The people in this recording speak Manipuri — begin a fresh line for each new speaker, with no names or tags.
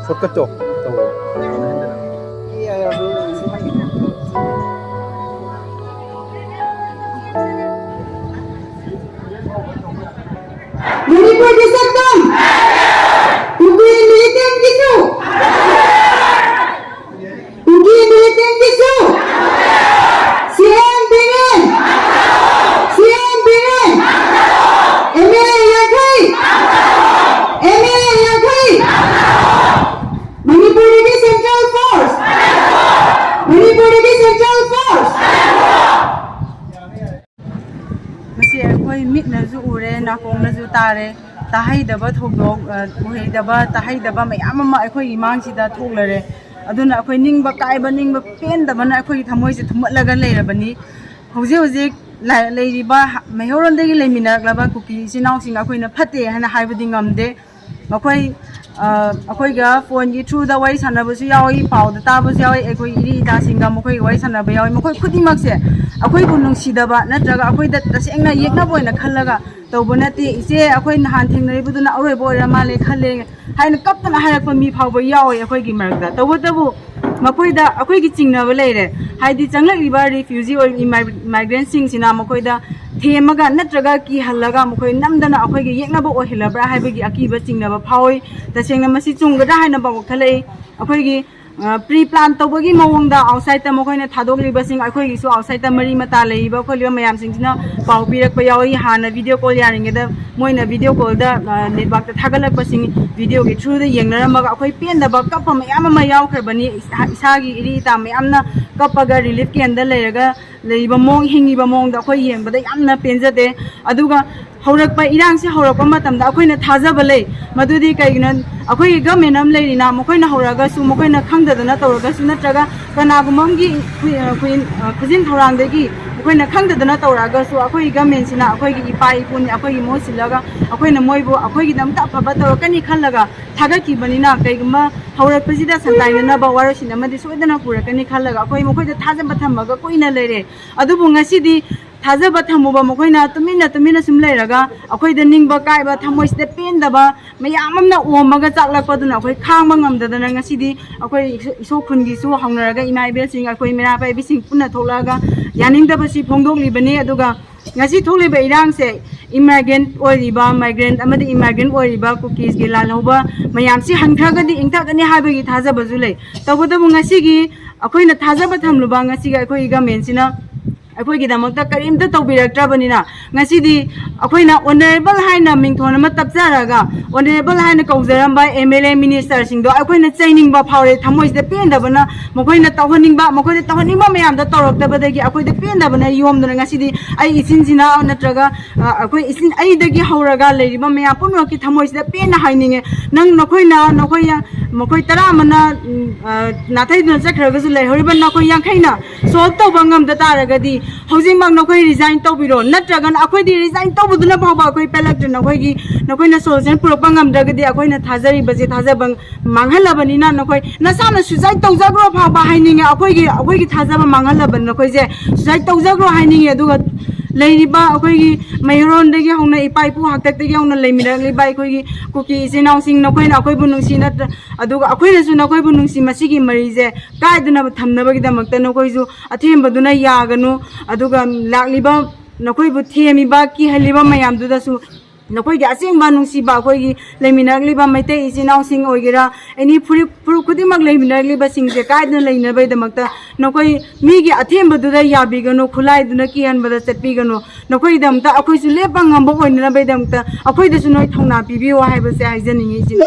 ꯁꯣꯔꯠꯀꯠꯇꯣ ꯇꯧꯑꯣ
Manipurgi Saktam! Ugi Militan Gisu! Ugi Militan Gisu! CM Bingen! CM Bingen! MA Yakai! MA Yakai! Manipurgi Central Force! Manipurgi Central Force!
Masi akhoi mitnazu ure nakongnazu tare tahaidaba thogdok uheidaba tahaidaba mayam ama akhoi imangsida thoglare aduna akhoi ningba kaiba ningba pendabana akhoi thamoise thumatlaga leirabani hauji hauji leiriba mehorondagi leiminaklaba kuki sinausing akhoina phate hana haibadi ngamde makhoi akhoi ga phone gi through da wai sanabasu yawi pawda tabasu yawi akhoi iri ida singa makhoi wai sanaba yawi makhoi khudimak se akhoi bu nungsidaba natraga akhoi da tasengna yekna boina khallaga tawbonati ise akhoi nahan thengnaribuduna aroi boira male khalle haina kaptana harakpa mi phawba yawi akhoi gi maragda tawbotabu makhoi da akhoi gi chingnaba leire haidi changlakliba refugee or migrant sing sina makhoi da themaga natraga ki hallaga makhoi namdana akhoi gi yeknaba ohilabra haibagi akiba chingnaba phawoi tasengna masi chungada haina bawok thalai akhoi gi pre-plan tawbagi mawongda outside ta mokoina thadokliba sing akhoi gi su outside ta mari mata leiba kholiba mayam sing sina paw pirakpa yawi hana video call yaringeda moina video call da network ta thagalakpa sing video gi through da yengnaramaga akhoi pendaba kappa mayam ma yawkharbani isagi iri ta mayamna kappaga relief camp da leiraga leiba mong hingiba mongda akhoi yengbada yamna penjade aduga haurakpa irang se haurakpa matamda akhoi thajaba lei madudi kaigina akhoi government am leirina mokoina hauraga su mokoina khangdadana tawraga su natraga kanagumamgi khujin thorangdagi mokoina khangdadana tawraga su akhoi government sina akhoi gi ipai pun akhoi gi mosilaga akhoi moibo akhoi gi damta phaba tawrakani khallaga thagaki banina kaiguma haurakpasida santainana ba warasin amadi soidana purakani khallaga akhoi mokoida thajaba thamaga koina leire adubu ngasidi thajaba thamuba mokoina tumina sum leiraga akhoi da ningba kaiba thamoisde pendaba mayamamna omaga chaklakpaduna akhoi khangba ngamdadana ngasidi akhoi iso khungi su haunaraga imaibe sing akhoi mera pai bising punna tholaga yaningdaba si phongdoklibani aduga ngasi tholiba irangse immigrant oriba migrant amadi immigrant oriba cookies gi lalhoba mayam si hankhagadi ingthagani habagi thajaba julai tawbodabu ngasi gi akhoi na thajaba thamluba ngasi ga akhoi government sina akhoi gi damakta karimta tawbiraktrabani ngasidi akhoi na honorable haina mingthon ma tapjaraga honorable haina kaujaramba MLA minister singdo akhoi na training ba phawre thamoisde pendabana mokhoi na tawhaningba mayam da tawraktabadagi akhoi de pendabana yomduna ngasidi ai isinjina natraga akhoi isin ai dagi hauraga leiriba mayam punwa ki thamoisde pena haininge nang nokhoi mokhoi tara mana nathai dun chakhraga ju leihoriba nokhoi yankhaina solve tawba ngamda taragadi housing bang nokhoi resign tawbiro natraga akhoi di resign tawbuduna bhaba akhoi pelaktu nokhoi na solution purokpa ngamdragadi akhoi na thajari baje thajabang manghalabani na nokhoi nasana suicide tawjagro bhaba haininge akhoi gi thajaba manghalabani nokhoi je suicide tawjagro haininge aduga leiriba akhoi gi mayron degi hongna ipai pu haktak degi hongna leimirakliba akhoi gi kuki sinau sing nokhoi na akhoi bu nungsi na aduga akhoi na su nokhoi bu nungsi masigi marije kaiduna thamnabagi damakta nokhoi ju athembaduna yaganu aduga lakliba nokhoi bu themiba ki haliba mayam duda su nokhoi gi asengba nungsiba akhoi gi leimirakliba maitei isinau sing oigera any puru kudimak leimirakliba singje kaiduna leinabai damakta nokhoi mi gi athembaduna yabiganu khulai duna ki hanbada chatpiganu nokhoi damta akhoi su lepa ngamba oinna bai damta akhoi da su noi thongna pibiyo haiba se haijaningi sin